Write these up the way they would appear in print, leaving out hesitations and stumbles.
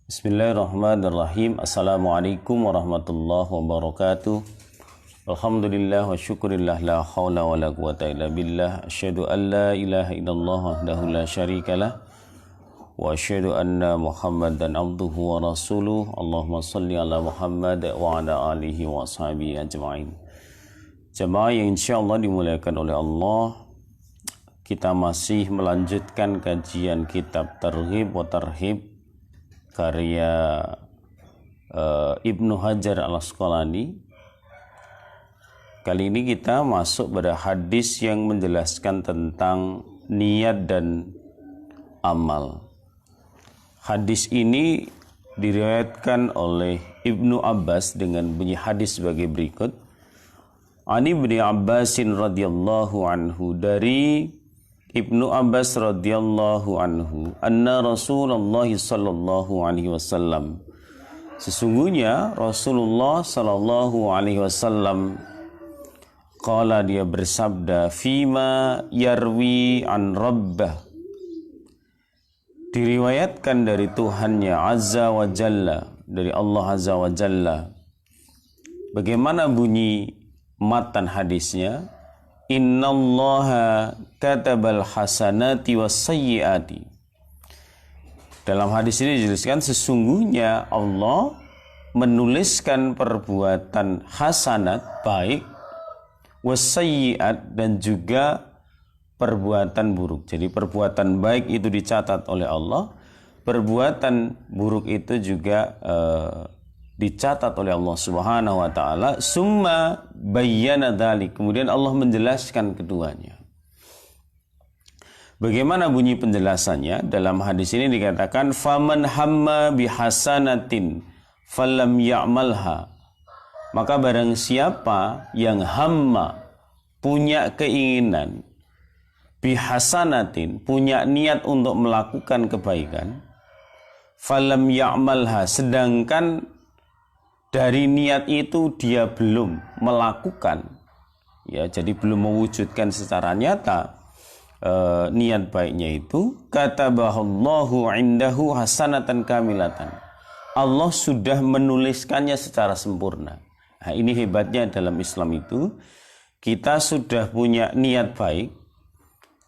Bismillahirrahmanirrahim. Assalamualaikum warahmatullahi wabarakatuh. Alhamdulillah wa syukurillah la hawla wa la quwata illa billah. Asyhadu an la ilaha illallah wahdahu la syarikalah. Wa asyhadu anna Muhammadan abduhu wa rasuluh. Allahumma salli ala Muhammad wa ala alihi wa ashabihi ajma'in. Jemaah yang insyaallah dimuliakan oleh Allah, kita masih melanjutkan kajian kitab Targhib wa Tarhib karya Ibnu Hajar al-Asqalani. Kali ini kita masuk pada hadis yang menjelaskan tentang niat dan amal. Hadis ini diriwayatkan oleh Ibnu Abbas dengan bunyi hadis sebagai berikut. Ani Ibnu Abbasin radhiyallahu anhu, dari Ibnu Abbas radhiyallahu anhu, anna Rasulullah sallallahu alaihi wasallam, sesungguhnya Rasulullah sallallahu alaihi wasallam, qala, dia bersabda, fima yarwi an rabbah, diriwayatkan dari Tuhannya azza wa jalla, dari Allah azza wa jalla. Bagaimana bunyi matan hadisnya? Innallaha katabal hasanati was sayyiati. Dalam hadis ini dijelaskan sesungguhnya Allah menuliskan perbuatan hasanat baik, was sayyiat, dan juga perbuatan buruk. Jadi perbuatan baik itu dicatat oleh Allah, perbuatan buruk itu juga dicatat oleh Allah Subhanahu wa taala. Summa bayyana dzalik, kemudian Allah menjelaskan keduanya. Bagaimana bunyi penjelasannya? Dalam hadis ini dikatakan faman hamma bihasanatin falam ya'malha, maka barang siapa yang hamma, punya keinginan, bihasanatin, punya niat untuk melakukan kebaikan, falam ya'malha, sedangkan dari niat itu dia belum melakukan, ya, jadi belum mewujudkan secara nyata niat baiknya itu, katabahallahu indahu hasanatan kamilatan, Allah sudah menuliskannya secara sempurna. Nah, ini hebatnya dalam Islam itu, kita sudah punya niat baik,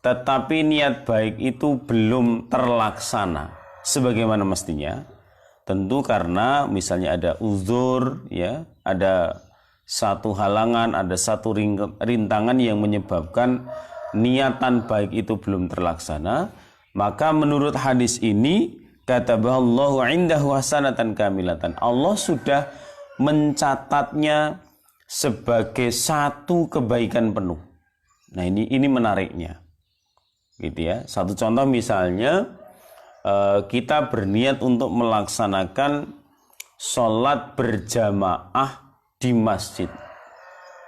tetapi niat baik itu belum terlaksana sebagaimana mestinya. Tentu karena misalnya ada uzur, ya, ada satu halangan, ada satu rintangan yang menyebabkan niatan baik itu belum terlaksana. Maka menurut hadis ini, kataballahu indahu hasanatan kamilatan, Allah sudah mencatatnya sebagai satu kebaikan penuh. Nah, ini menariknya, gitu ya. Satu contoh misalnya, kita berniat untuk melaksanakan sholat berjamaah di masjid,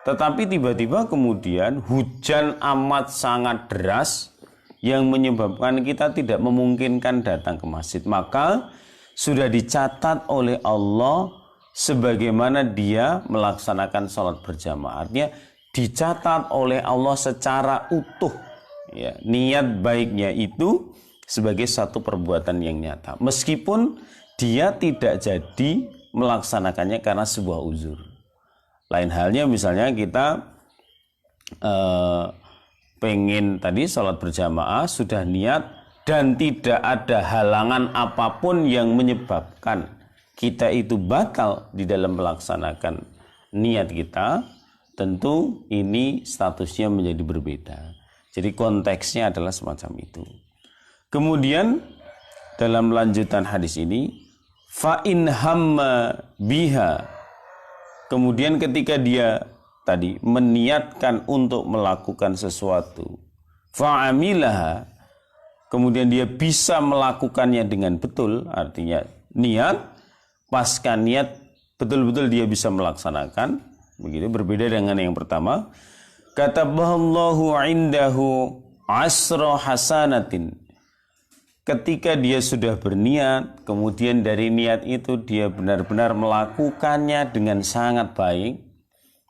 tetapi tiba-tiba kemudian hujan amat sangat deras yang menyebabkan kita tidak memungkinkan datang ke masjid, maka sudah dicatat oleh Allah sebagaimana dia melaksanakan sholat berjamaah. Artinya dicatat oleh Allah secara utuh, ya, niat baiknya itu sebagai satu perbuatan yang nyata, meskipun dia tidak jadi melaksanakannya karena sebuah uzur. Lain halnya misalnya kita pengen tadi sholat berjamaah, sudah niat dan tidak ada halangan apapun yang menyebabkan kita itu batal di dalam melaksanakan niat kita, tentu ini statusnya menjadi berbeda. Jadi konteksnya adalah semacam itu. Kemudian dalam lanjutan hadis ini, fa in hamma biha, kemudian ketika dia tadi meniatkan untuk melakukan sesuatu, fa amilaha, kemudian dia bisa melakukannya dengan betul, artinya niat, pasca niat betul-betul dia bisa melaksanakan, begitu, berbeda dengan yang pertama. Kataballahu indahu asra hasanatin, ketika dia sudah berniat, kemudian dari niat itu dia benar-benar melakukannya dengan sangat baik,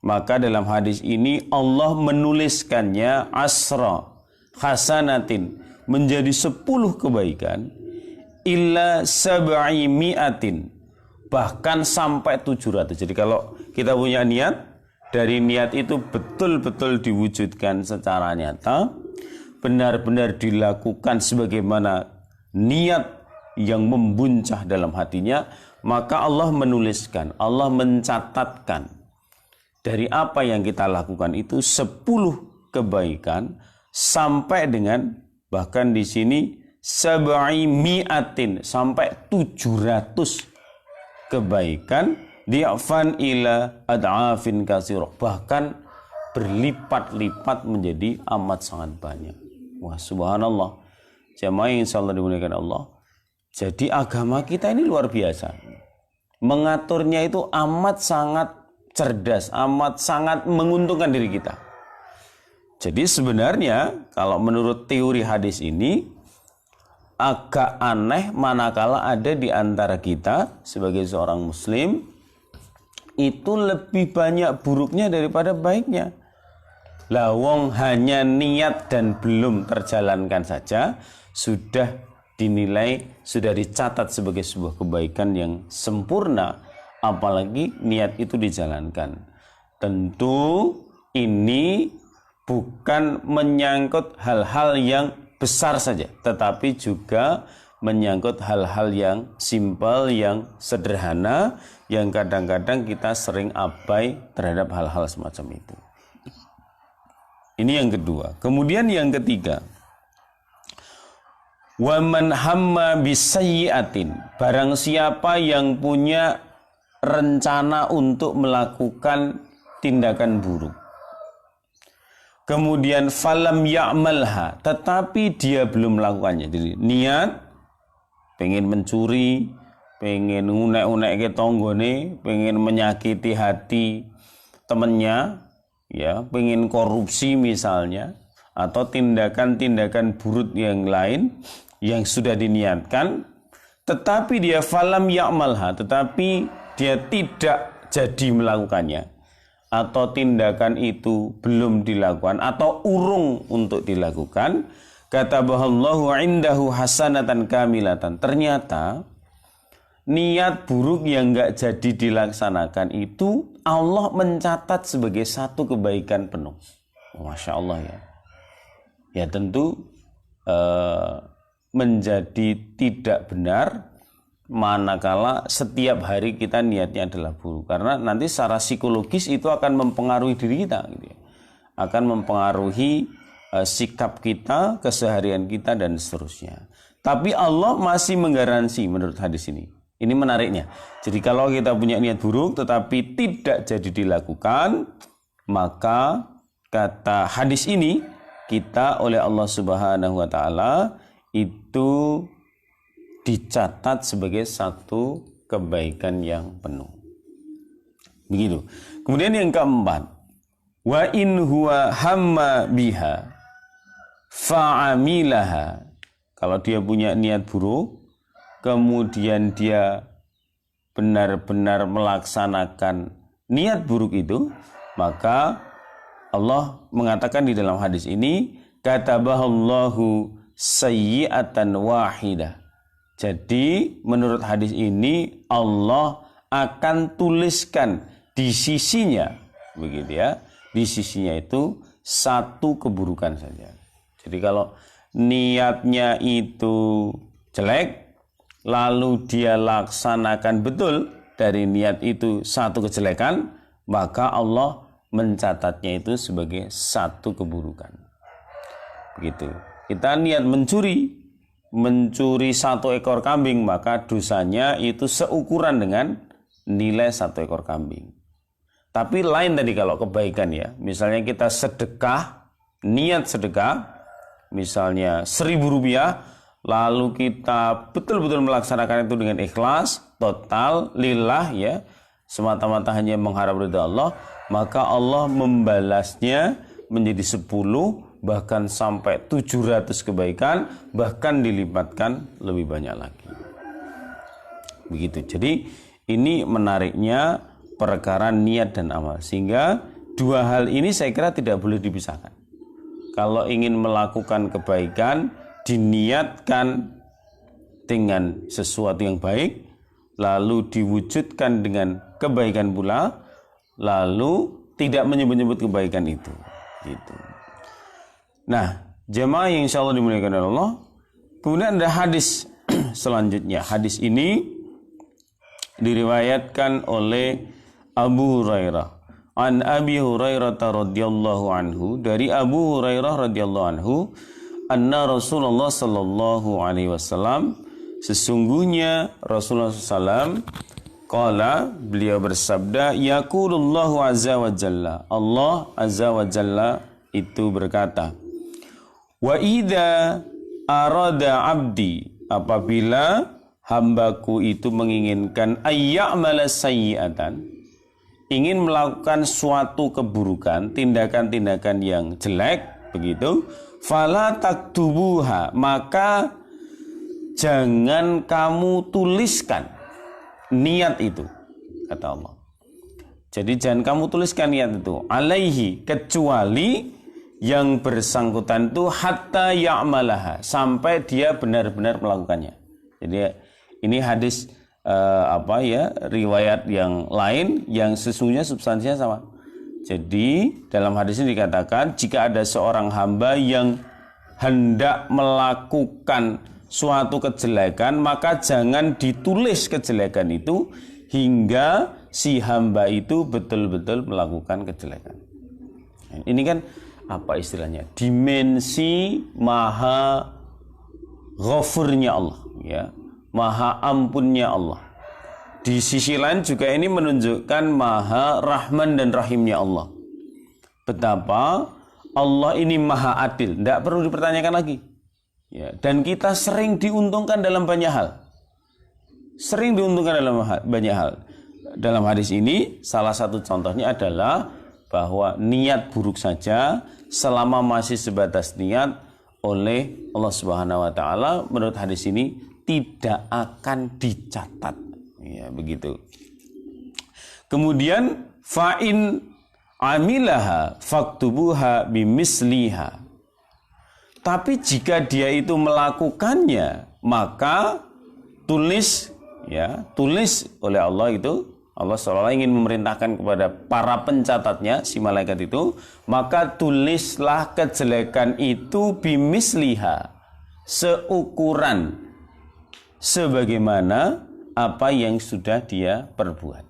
maka dalam hadis ini Allah menuliskannya asra hasanatin, menjadi 10 kebaikan, illa sab'i mi'atin, bahkan sampai 700. Jadi kalau kita punya niat, dari niat itu betul-betul diwujudkan secara nyata, benar-benar dilakukan sebagaimana niat yang membuncah dalam hatinya, maka Allah menuliskan, Allah mencatatkan dari apa yang kita lakukan itu 10 kebaikan sampai dengan, bahkan di sini sab'i mi'atin, sampai 700 kebaikan, di'fan ila ad'afin katsirah, bahkan berlipat-lipat menjadi amat sangat banyak. Wah, subhanallah. Jamaah yang insyaallah dimuliakan Allah. Jadi agama kita ini luar biasa. Mengaturnya itu amat sangat cerdas, amat sangat menguntungkan diri kita. Jadi sebenarnya kalau menurut teori hadis ini agak aneh manakala ada di antara kita sebagai seorang muslim itu lebih banyak buruknya daripada baiknya. Lah wong hanya niat dan belum terjalankan saja sudah dinilai, sudah dicatat sebagai sebuah kebaikan yang sempurna, apalagi niat itu dijalankan. Tentu ini bukan menyangkut hal-hal yang besar saja, tetapi juga menyangkut hal-hal yang simpel, yang sederhana, yang kadang-kadang kita sering abai terhadap hal-hal semacam itu. Ini yang kedua. Kemudian yang ketiga, wa man hamma bisayyi'atin, barang siapa yang punya rencana untuk melakukan tindakan buruk, kemudian falam ya'malha, tetapi dia belum melakukannya. Jadi niat pengen mencuri, pengen ngunek-ngunek ke tonggone, pengen menyakiti hati temannya, ya, pengen korupsi misalnya, atau tindakan-tindakan buruk yang lain yang sudah diniatkan, tetapi dia falam ya'malha, tetapi dia tidak jadi melakukannya, atau tindakan itu belum dilakukan atau urung untuk dilakukan, katabahallahu indahu hasanatan kamilatan. Ternyata niat buruk yang enggak jadi dilaksanakan itu Allah mencatat sebagai satu kebaikan penuh. Masya Allah ya. Ya tentu menjadi tidak benar manakala setiap hari kita niatnya adalah buruk, karena nanti secara psikologis itu akan mempengaruhi diri kita gitu ya. Akan mempengaruhi sikap kita, keseharian kita dan seterusnya. Tapi Allah masih menggaransi menurut hadis ini. Ini menariknya. Jadi kalau kita punya niat buruk tetapi tidak jadi dilakukan, maka kata hadis ini kita oleh Allah Subhanahu wa taala itu dicatat sebagai satu kebaikan yang penuh. Begitu. Kemudian yang keempat, wa in huwa hamma biha fa'amilaha. Kalau dia punya niat buruk, kemudian dia benar-benar melaksanakan niat buruk itu, maka Allah mengatakan di dalam hadis ini, katabahallahu sayyi'atan wahidah. Jadi menurut hadis ini Allah akan tuliskan di sisinya, begitu ya, di sisinya itu satu keburukan saja. Jadi kalau niatnya itu jelek, lalu dia laksanakan betul dari niat itu satu kejelekan, maka Allah mencatatnya itu sebagai satu keburukan. Begitu. Kita niat mencuri 1 ekor kambing, maka dosanya itu seukuran dengan nilai 1 ekor kambing. Tapi lain tadi kalau kebaikan ya, misalnya kita sedekah, niat sedekah, misalnya 1.000 rupiah, lalu kita betul-betul melaksanakan itu dengan ikhlas, total, lillah ya, semata-mata hanya mengharap ridha Allah, maka Allah membalasnya menjadi 10, bahkan sampai 700 kebaikan, bahkan dilipatkan lebih banyak lagi. Begitu. Jadi ini menariknya perkara niat dan amal, sehingga dua hal ini saya kira tidak boleh dipisahkan. Kalau ingin melakukan kebaikan, diniatkan dengan sesuatu yang baik, lalu diwujudkan dengan kebaikan pula, lalu tidak menyebut-nyebut kebaikan itu. Gitu. Nah, jemaah yang insya Allah dimuliakan oleh Allah, kemudian ada hadis selanjutnya. Hadis ini diriwayatkan oleh Abu Hurairah. An Abi Hurairah radhiyallahu anhu, dari Abu Hurairah radhiyallahu anhu, anna Rasulullah sallallahu alaihi wasallam, sesungguhnya Rasulullah sallallahu qala, beliau bersabda, yaqulullahu azza wa jalla, Allah azza wa jalla itu berkata, wa idza arada abdi, apabila hambaku itu menginginkan ayya'mala sayyi'atan, ingin melakukan suatu keburukan, tindakan-tindakan yang jelek, begitu, fala taktubuha, maka jangan kamu tuliskan niat itu, kata Allah. Jadi jangan kamu tuliskan niat itu, alaihi, kecuali yang bersangkutan itu hatta ya'malaha, sampai dia benar-benar melakukannya. Jadi ini hadis riwayat yang lain yang sesungguhnya substansinya sama. Jadi dalam hadis ini dikatakan, jika ada seorang hamba yang hendak melakukan suatu kejelekan, maka jangan ditulis kejelekan itu hingga si hamba itu betul-betul melakukan kejelekan. Ini kan apa istilahnya? Dimensi maha ghafurnya Allah, ya. Maha ampunnya Allah. Di sisi lain juga ini menunjukkan maha rahman dan rahimnya Allah. Betapa Allah ini maha adil, tidak perlu dipertanyakan lagi. Ya, dan kita sering diuntungkan dalam banyak hal. Sering diuntungkan dalam banyak hal. Dalam hadis ini salah satu contohnya adalah bahwa niat buruk saja selama masih sebatas niat oleh Allah Subhanahu wa taala, menurut hadis ini tidak akan dicatat, ya begitu. Kemudian fa'in amilaha faktubuha bimisliha, tapi jika dia itu melakukannya, maka tulis oleh Allah itu, Allah seolah-olah ingin memerintahkan kepada para pencatatnya, si malaikat itu, maka tulislah kejelekan itu bimisliha, seukuran sebagaimana apa yang sudah dia perbuat.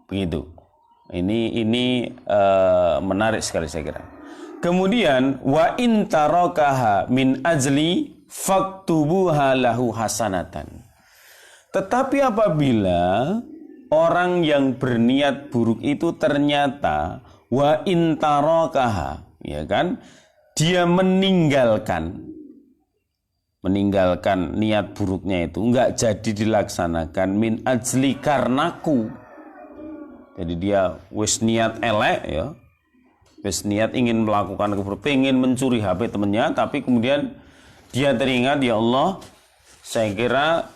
Begitu. Ini menarik sekali saya kira. Kemudian wa in tarakaha min ajli faktubuha lahu hasanatan. Tetapi apabila orang yang berniat buruk itu ternyata wa in tarakaha, ya kan, dia meninggalkan niat buruknya itu, enggak jadi dilaksanakan min ajli, karenaku. Jadi dia wis niat elek, ya, wis niat ingin melakukan keburukan, pengen mencuri HP temannya, tapi kemudian dia teringat, ya Allah, saya kira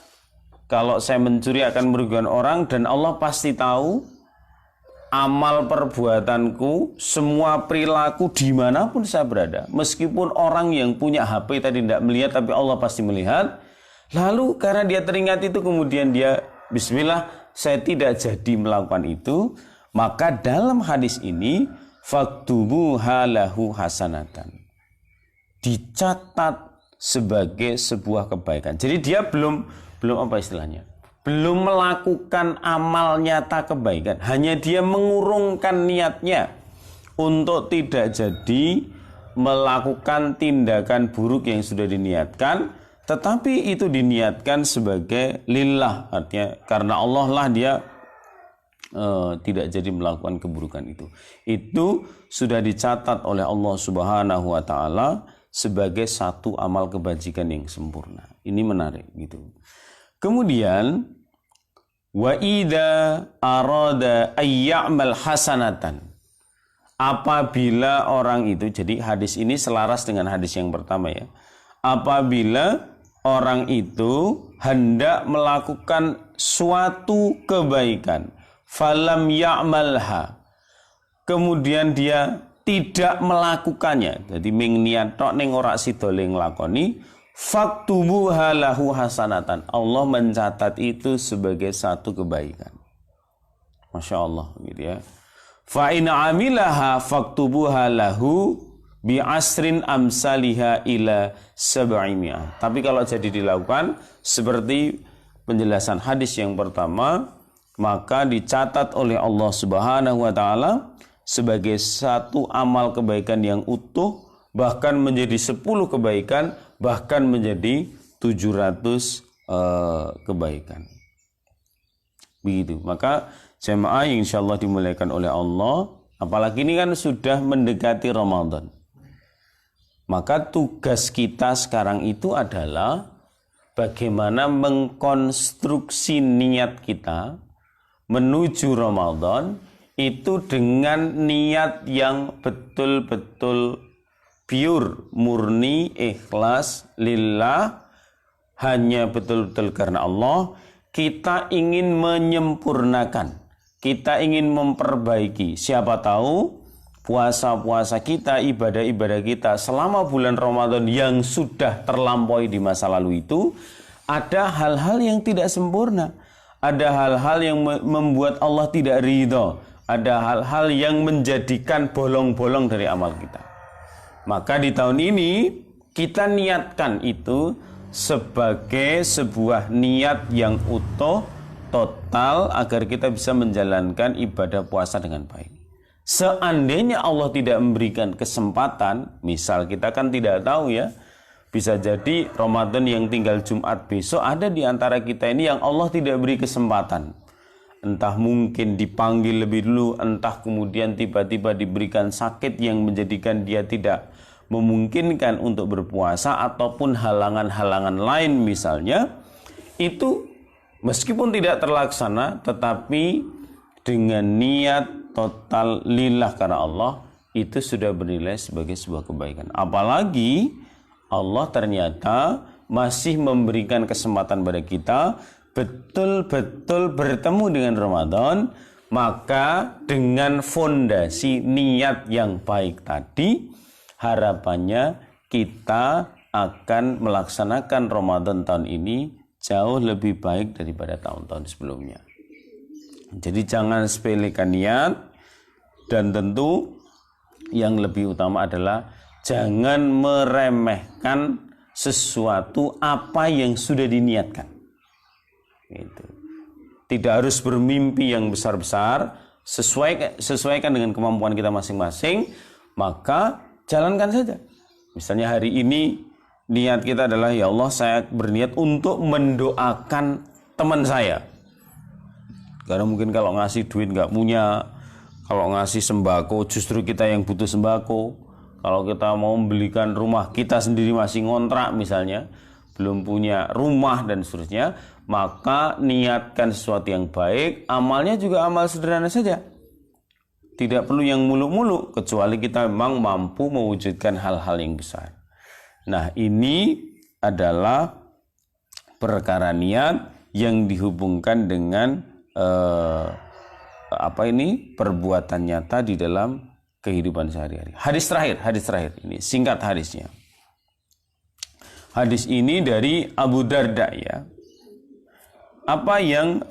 kalau saya mencuri akan merugikan orang, dan Allah pasti tahu amal perbuatanku, semua perilaku dimanapun saya berada. Meskipun orang yang punya HP tadi tidak melihat, tapi Allah pasti melihat. Lalu karena dia teringat itu, kemudian dia bismillah, saya tidak jadi melakukan itu. Maka dalam hadis ini faktubuha lahu hasanatan, dicatat sebagai sebuah kebaikan. Jadi dia belum apa istilahnya, belum melakukan amal nyata kebaikan, hanya dia mengurungkan niatnya untuk tidak jadi melakukan tindakan buruk yang sudah diniatkan, tetapi itu diniatkan sebagai lillah, artinya karena Allah lah dia tidak jadi melakukan keburukan itu. Itu sudah dicatat oleh Allah Subhanahu wa taala sebagai satu amal kebajikan yang sempurna. Ini menarik gitu. Kemudian wa idza arada ayya'mal hasanatan, apabila orang itu, jadi hadis ini selaras dengan hadis yang pertama ya. Apabila orang itu hendak melakukan suatu kebaikan, falam ya'malha, kemudian dia tidak melakukannya, jadi ming niat tok ning ora sida le nglakoni, faktubuha lahu hasanatan. Allah mencatat itu sebagai satu kebaikan. Masya Allah gitu ya. Fa in amilaha faktubuha lahu bi asrin amsaliha ila sab'imi'ah. Tapi kalau jadi dilakukan seperti penjelasan hadis yang pertama, maka dicatat oleh Allah Subhanahu wa taala sebagai satu amal kebaikan yang utuh, bahkan menjadi 10 kebaikan, bahkan menjadi 700 kebaikan. Begitu. Maka jemaah yang insyaallah dimuliakan oleh Allah, apalagi ini kan sudah mendekati Ramadan. Maka tugas kita sekarang itu adalah bagaimana mengkonstruksi niat kita menuju Ramadan itu dengan niat yang betul-betul pure, murni, ikhlas, lillah, hanya betul-betul karena Allah. Kita ingin menyempurnakan, kita ingin memperbaiki. Siapa tahu puasa-puasa kita, ibadah-ibadah kita selama bulan Ramadan yang sudah terlampaui di masa lalu itu, ada hal-hal yang tidak sempurna, ada hal-hal yang membuat Allah tidak ridho, ada hal-hal yang menjadikan bolong-bolong dari amal kita. Maka di tahun ini kita niatkan itu sebagai sebuah niat yang utuh, total, agar kita bisa menjalankan ibadah puasa dengan baik. Seandainya Allah tidak memberikan kesempatan, misal kita kan tidak tahu ya, bisa jadi Ramadan yang tinggal Jumat besok ada di antara kita ini yang Allah tidak beri kesempatan. Entah mungkin dipanggil lebih dulu, entah kemudian tiba-tiba diberikan sakit yang menjadikan dia tidak memungkinkan untuk berpuasa, ataupun halangan-halangan lain misalnya. Itu meskipun tidak terlaksana, tetapi dengan niat total lillah karena Allah, itu sudah bernilai sebagai sebuah kebaikan. Apalagi Allah ternyata masih memberikan kesempatan pada kita betul-betul bertemu dengan Ramadan. Maka dengan fondasi niat yang baik tadi, harapannya kita akan melaksanakan Ramadan tahun ini jauh lebih baik daripada tahun-tahun sebelumnya. Jadi jangan sepelekan niat, dan tentu yang lebih utama adalah jangan meremehkan sesuatu apa yang sudah diniatkan. Itu. Tidak harus bermimpi yang besar-besar, sesuaikan dengan kemampuan kita masing-masing, maka jalankan saja. Misalnya hari ini niat kita adalah, ya Allah, saya berniat untuk mendoakan teman saya. Karena mungkin kalau ngasih duit nggak punya, kalau ngasih sembako justru kita yang butuh sembako, kalau kita mau membelikan rumah kita sendiri masih ngontrak misalnya, belum punya rumah dan seterusnya, maka niatkan sesuatu yang baik, amalnya juga amal sederhana saja. Tidak perlu yang muluk-muluk, kecuali kita memang mampu mewujudkan hal-hal yang besar. Nah, ini adalah perkara niat yang dihubungkan dengan perbuatan nyata di dalam kehidupan sehari-hari. Hadis terakhir ini, singkat hadisnya. Hadis ini dari Abu Darda ya. Apa yang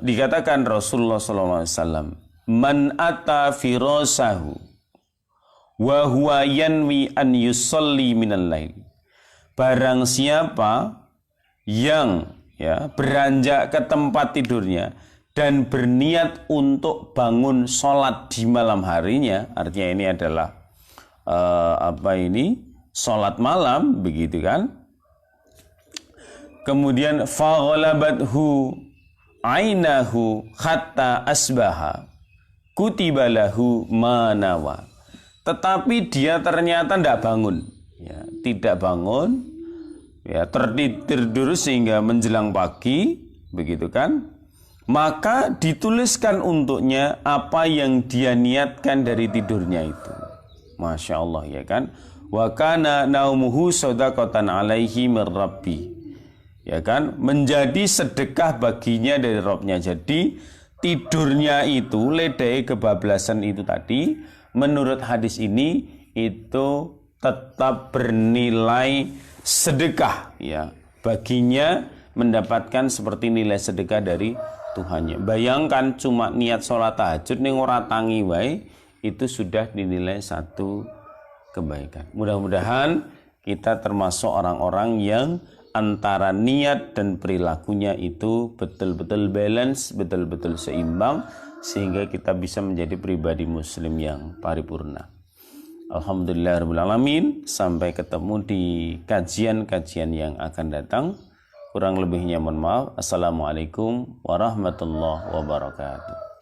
dikatakan Rasulullah SAW? Man ata firasahu wa huwa yanwi an yusalli minal lail. Barang siapa yang beranjak ke tempat tidurnya dan berniat untuk bangun sholat di malam harinya, artinya ini adalah sholat malam, begitu kan? Kemudian faghalabathu ainahu hatta asbaha kutiba lahu manawa. Tetapi dia ternyata tidak bangun, tidak bangun, tertidur sehingga menjelang pagi, begitu kan? Maka dituliskan untuknya apa yang dia niatkan dari tidurnya itu. Masya Allah, ya kan? Wa kana naumuhu shadaqatan alaihi mir rabbi. Ya kan? Menjadi sedekah baginya dari Rabbnya. Jadi tidurnya itu, ledai kebablasan itu tadi, menurut hadis ini itu tetap bernilai sedekah, ya, baginya mendapatkan seperti nilai sedekah dari Tuhannya. Bayangkan cuma niat sholat tahajud ning ora tangi wae, itu sudah dinilai satu kebaikan. Mudah-mudahan kita termasuk orang-orang yang antara niat dan perilakunya itu betul-betul balance, betul-betul seimbang, sehingga kita bisa menjadi pribadi muslim yang paripurna. Alhamdulillahirrahmanirrahim. Sampai ketemu di kajian-kajian yang akan datang. Kurang lebihnya mohon maaf. Assalamualaikum warahmatullahi wabarakatuh.